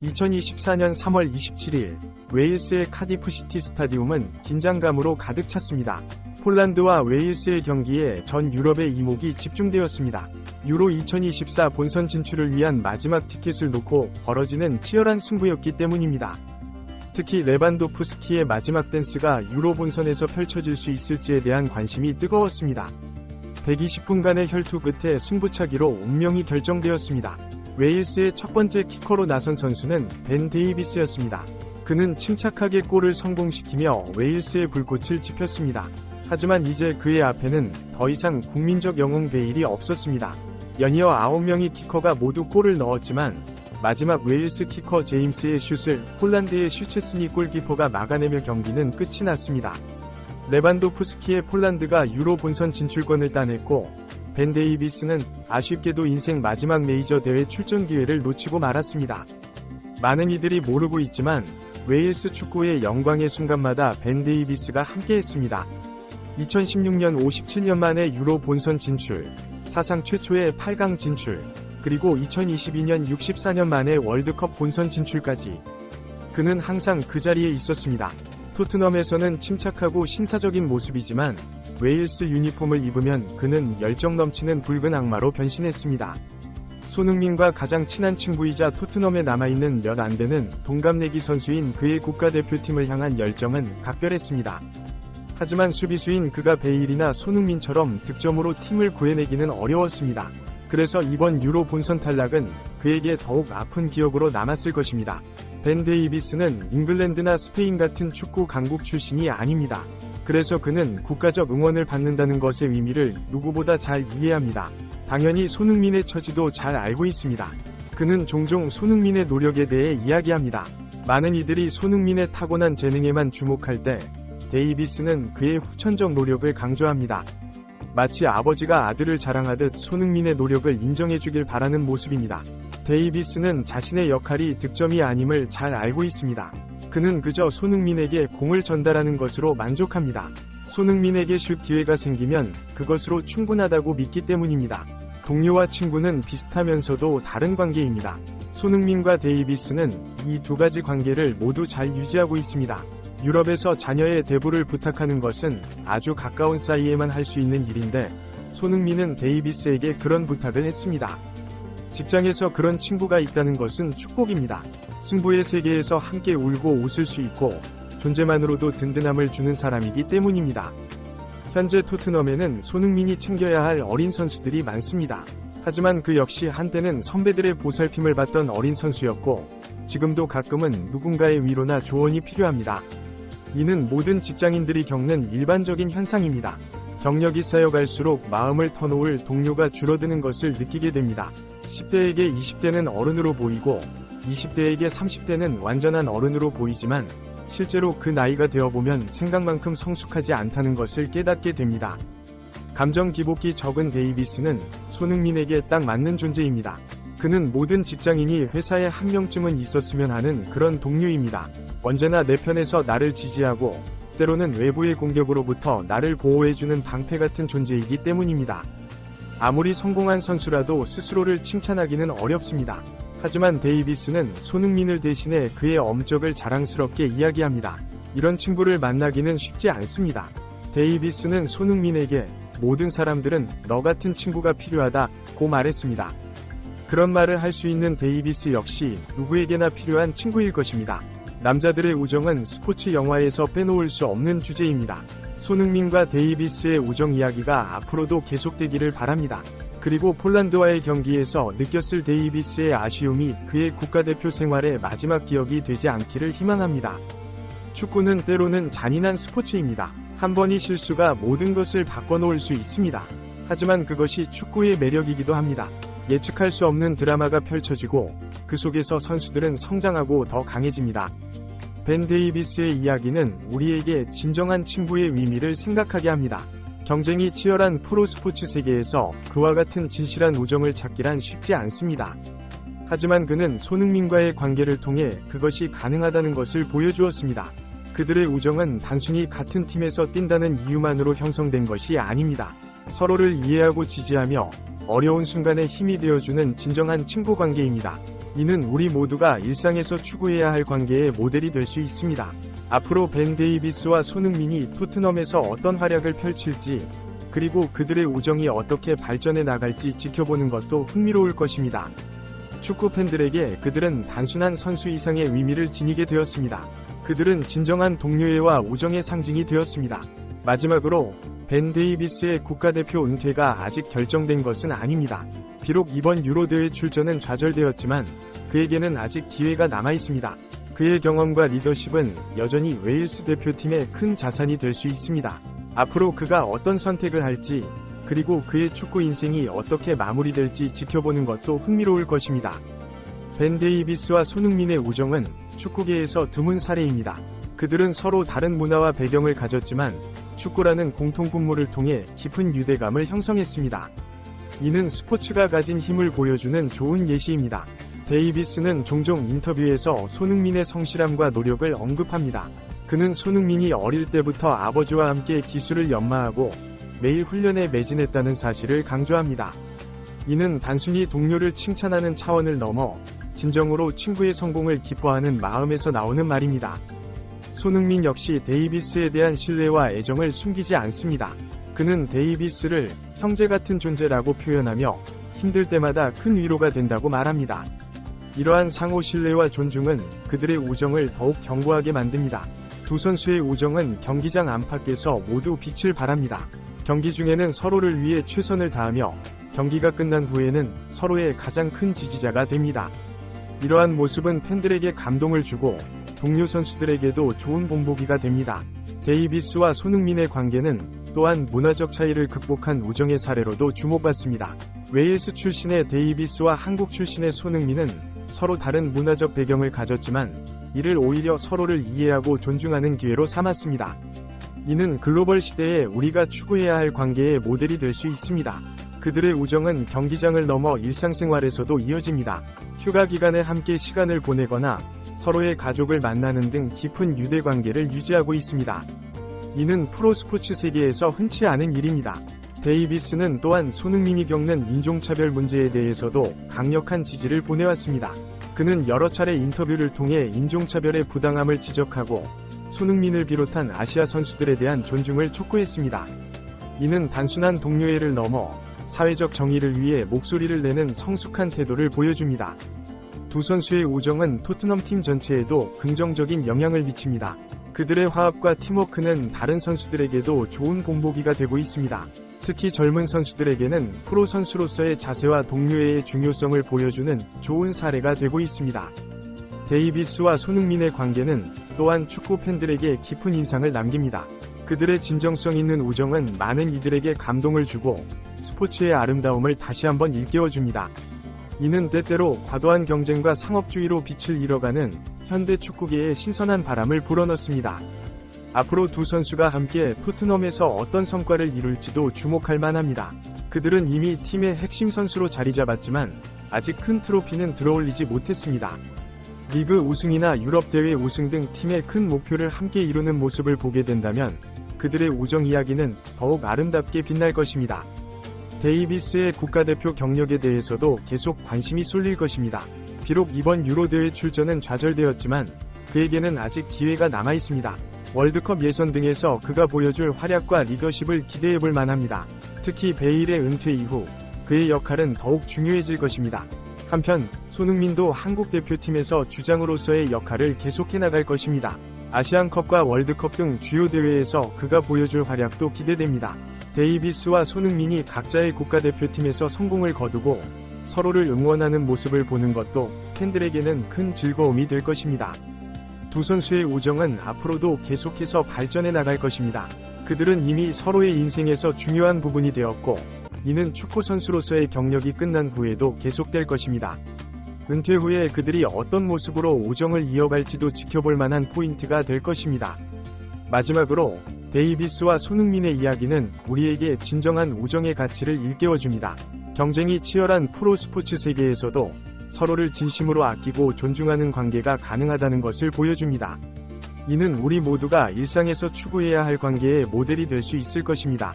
2024년 3월 27일 웨일스의 카디프시티 스타디움은 긴장감으로 가득 찼습니다. 폴란드와 웨일스의 경기에 전 유럽의 이목이 집중되었습니다. 유로 2024 본선 진출을 위한 마지막 티켓을 놓고 벌어지는 치열한 승부였기 때문입니다. 특히 레반도프스키의 마지막 댄스가 유로 본선에서 펼쳐질 수 있을지에 대한 관심이 뜨거웠습니다. 120분간의 혈투 끝에 승부차기로 운명이 결정되었습니다. 웨일스의 첫 번째 키커로 나선 선수는 벤 데이비스였습니다. 그는 침착하게 골을 성공시키며 웨일스의 불꽃을 지폈습니다. 하지만 이제 그의 앞에는 더 이상 국민적 영웅 베일이 없었습니다. 연이어 9명의 키커가 모두 골을 넣었지만 마지막 웨일스 키커 제임스의 슛을 폴란드의 슈체스니 골키퍼가 막아내며 경기는 끝이 났습니다. 레반도프스키의 폴란드가 유로 본선 진출권을 따냈고 벤 데이비스는 아쉽게도 인생 마지막 메이저 대회 출전 기회를 놓치고 말았습니다. 많은 이들이 모르고 있지만 웨일스 축구의 영광의 순간마다 벤 데이비스가 함께했습니다. 2016년 57년 만에 유로 본선 진출, 사상 최초의 8강 진출, 그리고 2022년 64년 만에 월드컵 본선 진출까지 그는 항상 그 자리에 있었습니다. 토트넘에서는 침착하고 신사적인 모습이지만 웨일스 유니폼을 입으면 그는 열정 넘치는 붉은 악마로 변신했습니다. 손흥민과 가장 친한 친구이자 토트넘에 남아있는 몇 안 되는 동갑내기 선수인 그의 국가대표팀을 향한 열정은 각별했습니다. 하지만 수비수인 그가 베일이나 손흥민처럼 득점으로 팀을 구해내기는 어려웠습니다. 그래서 이번 유로 본선 탈락은 그에게 더욱 아픈 기억으로 남았을 것입니다. 벤 데이비스는 잉글랜드나 스페인 같은 축구 강국 출신이 아닙니다. 그래서 그는 국가적 응원을 받는다는 것의 의미를 누구보다 잘 이해합니다. 당연히 손흥민의 처지도 잘 알고 있습니다. 그는 종종 손흥민의 노력에 대해 이야기합니다. 많은 이들이 손흥민의 타고난 재능에만 주목할 때 데이비스는 그의 후천적 노력을 강조합니다. 마치 아버지가 아들을 자랑하듯 손흥민의 노력을 인정해주길 바라는 모습입니다. 데이비스는 자신의 역할이 득점이 아님을 잘 알고 있습니다. 그는 그저 손흥민에게 공을 전달하는 것으로 만족합니다. 손흥민에게 슛 기회가 생기면 그것으로 충분하다고 믿기 때문입니다. 동료와 친구는 비슷하면서도 다른 관계입니다. 손흥민과 데이비스는 이 두 가지 관계를 모두 잘 유지하고 있습니다. 유럽에서 자녀의 대부를 부탁하는 것은 아주 가까운 사이에만 할 수 있는 일인데 손흥민은 데이비스에게 그런 부탁을 했습니다. 직장에서 그런 친구가 있다는 것은 축복입니다. 승부의 세계에서 함께 울고 웃을 수 있고 존재만으로도 든든함을 주는 사람이기 때문입니다. 현재 토트넘에는 손흥민이 챙겨야 할 어린 선수들이 많습니다. 하지만 그 역시 한때는 선배들의 보살핌을 받던 어린 선수였고 지금도 가끔은 누군가의 위로나 조언이 필요합니다. 이는 모든 직장인들이 겪는 일반적인 현상입니다. 경력이 쌓여갈수록 마음을 터놓을 동료가 줄어드는 것을 느끼게 됩니다. 10대에게 20대는 어른으로 보이고 20대에게 30대는 완전한 어른으로 보이지만 실제로 그 나이가 되어보면 생각만큼 성숙하지 않다는 것을 깨닫게 됩니다. 감정 기복이 적은 데이비스는 손흥민에게 딱 맞는 존재입니다. 그는 모든 직장인이 회사에 한 명쯤은 있었으면 하는 그런 동료입니다. 언제나 내 편에서 나를 지지하고 때로는 외부의 공격으로부터 나를 보호해주는 방패 같은 존재이기 때문입니다. 아무리 성공한 선수라도 스스로를 칭찬하기는 어렵습니다. 하지만 데이비스는 손흥민을 대신해 그의 엄적을 자랑스럽게 이야기합니다. 이런 친구를 만나기는 쉽지 않습니다. 데이비스는 손흥민에게 모든 사람들은 너 같은 친구가 필요하다고 말했습니다. 그런 말을 할 수 있는 데이비스 역시 누구에게나 필요한 친구일 것입니다. 남자들의 우정은 스포츠 영화에서 빼놓을 수 없는 주제입니다. 손흥민과 데이비스의 우정 이야기가 앞으로도 계속되기를 바랍니다. 그리고 폴란드와의 경기에서 느꼈을 데이비스의 아쉬움이 그의 국가대표 생활의 마지막 기억이 되지 않기를 희망합니다. 축구는 때로는 잔인한 스포츠입니다. 한 번의 실수가 모든 것을 바꿔놓을 수 있습니다. 하지만 그것이 축구의 매력이기도 합니다. 예측할 수 없는 드라마가 펼쳐지고 그 속에서 선수들은 성장하고 더 강해집니다. 벤 데이비스의 이야기는 우리에게 진정한 친구의 의미를 생각하게 합니다. 경쟁이 치열한 프로스포츠 세계에서 그와 같은 진실한 우정을 찾기란 쉽지 않습니다. 하지만 그는 손흥민과의 관계를 통해 그것이 가능하다는 것을 보여주었습니다. 그들의 우정은 단순히 같은 팀에서 뛴다는 이유만으로 형성된 것이 아닙니다. 서로를 이해하고 지지하며 어려운 순간에 힘이 되어주는 진정한 친구 관계입니다. 이는 우리 모두가 일상에서 추구해야 할 관계의 모델이 될 수 있습니다. 앞으로 벤 데이비스와 손흥민이 토트넘에서 어떤 활약을 펼칠지, 그리고 그들의 우정이 어떻게 발전해 나갈지 지켜보는 것도 흥미로울 것입니다. 축구 팬들에게 그들은 단순한 선수 이상의 의미를 지니게 되었습니다. 그들은 진정한 동료애와 우정의 상징이 되었습니다. 마지막으로 벤 데이비스의 국가대표 은퇴가 아직 결정된 것은 아닙니다. 비록 이번 유로 대회 출전은 좌절되었지만 그에게는 아직 기회가 남아있습니다. 그의 경험과 리더십은 여전히 웨일스 대표팀의 큰 자산이 될 수 있습니다. 앞으로 그가 어떤 선택을 할지, 그리고 그의 축구 인생이 어떻게 마무리될지 지켜보는 것도 흥미로울 것입니다. 벤 데이비스와 손흥민의 우정은 축구계에서 드문 사례입니다. 그들은 서로 다른 문화와 배경을 가졌지만 축구라는 공통분모를 통해 깊은 유대감을 형성했습니다. 이는 스포츠가 가진 힘을 보여주는 좋은 예시입니다. 데이비스는 종종 인터뷰에서 손흥민의 성실함과 노력을 언급합니다. 그는 손흥민이 어릴 때부터 아버지와 함께 기술을 연마하고 매일 훈련에 매진했다는 사실을 강조합니다. 이는 단순히 동료를 칭찬하는 차원을 넘어 진정으로 친구의 성공을 기뻐하는 마음에서 나오는 말입니다. 손흥민 역시 데이비스에 대한 신뢰와 애정을 숨기지 않습니다. 그는 데이비스를 형제 같은 존재라고 표현하며 힘들 때마다 큰 위로가 된다고 말합니다. 이러한 상호 신뢰와 존중은 그들의 우정을 더욱 견고하게 만듭니다. 두 선수의 우정은 경기장 안팎에서 모두 빛을 발합니다. 경기 중에는 서로를 위해 최선을 다하며 경기가 끝난 후에는 서로의 가장 큰 지지자가 됩니다. 이러한 모습은 팬들에게 감동을 주고 동료 선수들에게도 좋은 본보기가 됩니다. 데이비스와 손흥민의 관계는 또한 문화적 차이를 극복한 우정의 사례로도 주목받습니다. 웨일스 출신의 데이비스와 한국 출신의 손흥민은 서로 다른 문화적 배경을 가졌지만 이를 오히려 서로를 이해하고 존중하는 기회로 삼았습니다. 이는 글로벌 시대에 우리가 추구해야 할 관계의 모델이 될 수 있습니다. 그들의 우정은 경기장을 넘어 일상생활에서도 이어집니다. 휴가 기간에 함께 시간을 보내거나 서로의 가족을 만나는 등 깊은 유대관계를 유지하고 있습니다. 이는 프로스포츠 세계에서 흔치 않은 일입니다. 데이비스는 또한 손흥민이 겪는 인종차별 문제에 대해서도 강력한 지지를 보내왔습니다. 그는 여러 차례 인터뷰를 통해 인종차별의 부당함을 지적하고 손흥민을 비롯한 아시아 선수들에 대한 존중을 촉구했습니다. 이는 단순한 동료애를 넘어 사회적 정의를 위해 목소리를 내는 성숙한 태도를 보여줍니다. 두 선수의 우정은 토트넘 팀 전체에도 긍정적인 영향을 미칩니다. 그들의 화합과 팀워크는 다른 선수들에게도 좋은 본보기가 되고 있습니다. 특히 젊은 선수들에게는 프로 선수로서의 자세와 동료애의 중요성을 보여주는 좋은 사례가 되고 있습니다. 데이비스와 손흥민의 관계는 또한 축구 팬들에게 깊은 인상을 남깁니다. 그들의 진정성 있는 우정은 많은 이들에게 감동을 주고 스포츠의 아름다움을 다시 한번 일깨워줍니다. 이는 때때로 과도한 경쟁과 상업주의로 빛을 잃어가는 현대 축구계에 신선한 바람을 불어넣습니다. 앞으로 두 선수가 함께 토트넘에서 어떤 성과를 이룰지도 주목할 만합니다. 그들은 이미 팀의 핵심 선수로 자리 잡았지만 아직 큰 트로피는 들어올리지 못했습니다. 리그 우승이나 유럽 대회 우승 등 팀의 큰 목표를 함께 이루는 모습을 보게 된다면 그들의 우정 이야기는 더욱 아름답게 빛날 것입니다. 데이비스의 국가대표 경력에 대해서도 계속 관심이 쏠릴 것입니다. 비록 이번 유로 대회 출전은 좌절되었지만 그에게는 아직 기회가 남아있습니다. 월드컵 예선 등에서 그가 보여줄 활약과 리더십을 기대해볼 만합니다. 특히 베일의 은퇴 이후 그의 역할은 더욱 중요해질 것입니다. 한편 손흥민도 한국 대표팀에서 주장으로서의 역할을 계속해 나갈 것입니다. 아시안컵과 월드컵 등 주요 대회에서 그가 보여줄 활약도 기대됩니다. 데이비스와 손흥민이 각자의 국가대표팀에서 성공을 거두고 서로를 응원하는 모습을 보는 것도 팬들에게는 큰 즐거움이 될 것입니다. 두 선수의 우정은 앞으로도 계속해서 발전해 나갈 것입니다. 그들은 이미 서로의 인생에서 중요한 부분이 되었고 이는 축구 선수로서의 경력이 끝난 후에도 계속될 것입니다. 은퇴 후에 그들이 어떤 모습으로 우정을 이어갈지도 지켜볼 만한 포인트가 될 것입니다. 마지막으로 데이비스와 손흥민의 이야기는 우리에게 진정한 우정의 가치를 일깨워줍니다. 경쟁이 치열한 프로 스포츠 세계에서도 서로를 진심으로 아끼고 존중하는 관계가 가능하다는 것을 보여줍니다. 이는 우리 모두가 일상에서 추구해야 할 관계의 모델이 될 수 있을 것입니다.